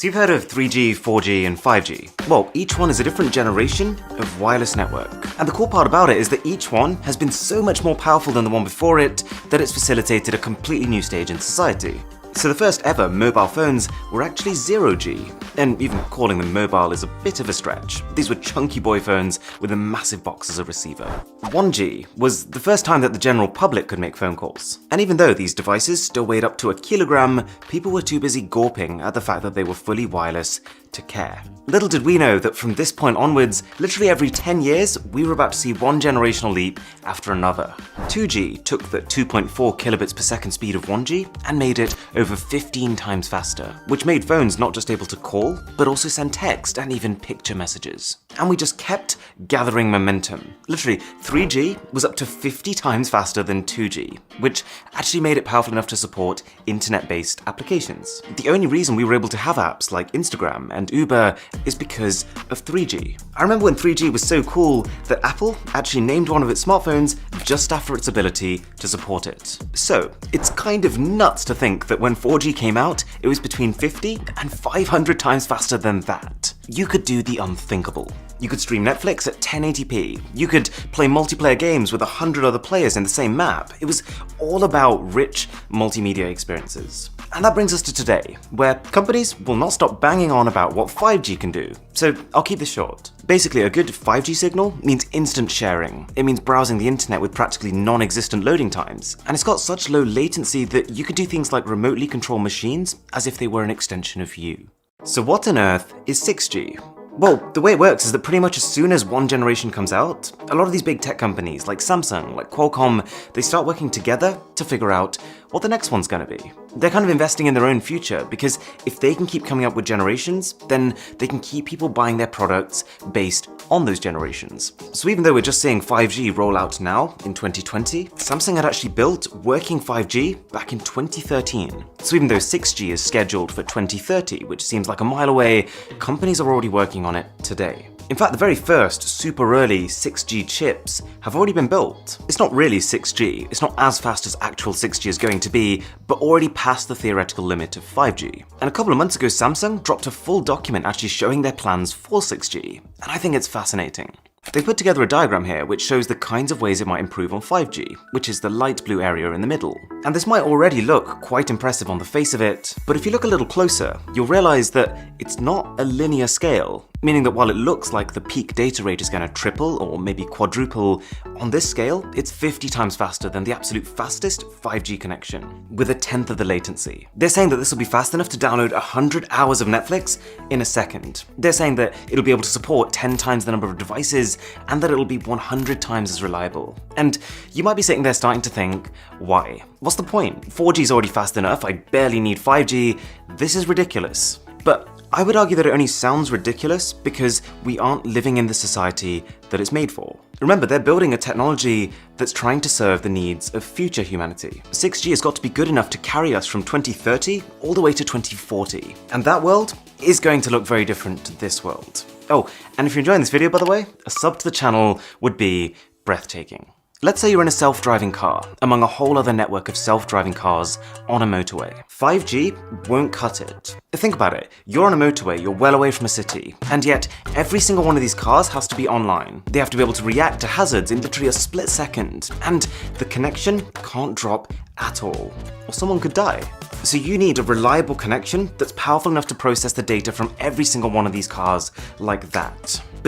So you've heard of 3G, 4G, and 5G. Well, each one is a different generation of wireless network. And the cool part about it is that each one has been so much more powerful than the one before it that it's facilitated a completely new stage in society. So the first ever mobile phones were actually 0G, and even calling them mobile is a bit of a stretch. These were chunky boy phones with a massive box as a receiver. 1G was the first time that the general public could make phone calls. And even though these devices still weighed up to a kilogram, people were too busy gawping at the fact that they were fully wireless to care. Little did we know that from this point onwards, literally every 10 years, we were about to see one generational leap after another. 2G took the 2.4 kilobits per second speed of 1G and made it over 15 times faster, which made phones not just able to call, but also send text and even picture messages. And we just kept gathering momentum. Literally, 3G was up to 50 times faster than 2G, which actually made it powerful enough to support internet-based applications. The only reason we were able to have apps like Instagram and Uber is because of 3G. I remember when 3G was so cool that Apple actually named one of its smartphones just after its ability to support it. So, it's kind of nuts to think that when 4G came out, it was between 50 and 500 times faster than that. You could do the unthinkable. You could stream Netflix at 1080p. You could play multiplayer games with 100 other players in the same map. It was all about rich multimedia experiences. And that brings us to today, where companies will not stop banging on about what 5G can do. So I'll keep this short. Basically, a good 5G signal means instant sharing. It means browsing the internet with practically non-existent loading times. And it's got such low latency that you can do things like remotely control machines as if they were an extension of you. So what on earth is 6G? Well, the way it works is that pretty much as soon as one generation comes out, a lot of these big tech companies like Samsung, like Qualcomm, they start working together to figure out what the next one's gonna be. They're kind of investing in their own future because if they can keep coming up with generations, then they can keep people buying their products based on those generations. So even though we're just seeing 5G roll out now in 2020, Samsung had actually built working 5G back in 2013. So even though 6G is scheduled for 2030, which seems like a mile away, companies are already working on it today. In fact, the very first super early 6G chips have already been built. It's not really 6G, it's not as fast as actual 6G is going to be, but already past the theoretical limit of 5G. And a couple of months ago, Samsung dropped a full document actually showing their plans for 6G, and I think it's fascinating. They put together a diagram here which shows the kinds of ways it might improve on 5G, which is the light blue area in the middle. And this might already look quite impressive on the face of it, but if you look a little closer, you'll realize that it's not a linear scale, meaning that while it looks like the peak data rate is going to triple or maybe quadruple, on this scale, it's 50 times faster than the absolute fastest 5G connection, with a tenth of the latency. They're saying that this will be fast enough to download 100 hours of Netflix in a second. They're saying that it'll be able to support 10 times the number of devices, and that it'll be 100 times as reliable. And you might be sitting there starting to think, why? What's the point? 4G is already fast enough, I barely need 5G, this is ridiculous. But I would argue that it only sounds ridiculous because we aren't living in the society that it's made for. Remember, they're building a technology that's trying to serve the needs of future humanity. 6G has got to be good enough to carry us from 2030 all the way to 2040. And that world is going to look very different to this world. Oh, and if you're enjoying this video, by the way, a sub to the channel would be breathtaking. Let's say you're in a self-driving car among a whole other network of self-driving cars on a motorway. 5G won't cut it. Think about it. You're on a motorway, you're well away from a city, and yet every single one of these cars has to be online. They have to be able to react to hazards in literally a split second, and the connection can't drop at all, or someone could die. So you need a reliable connection that's powerful enough to process the data from every single one of these cars like that. But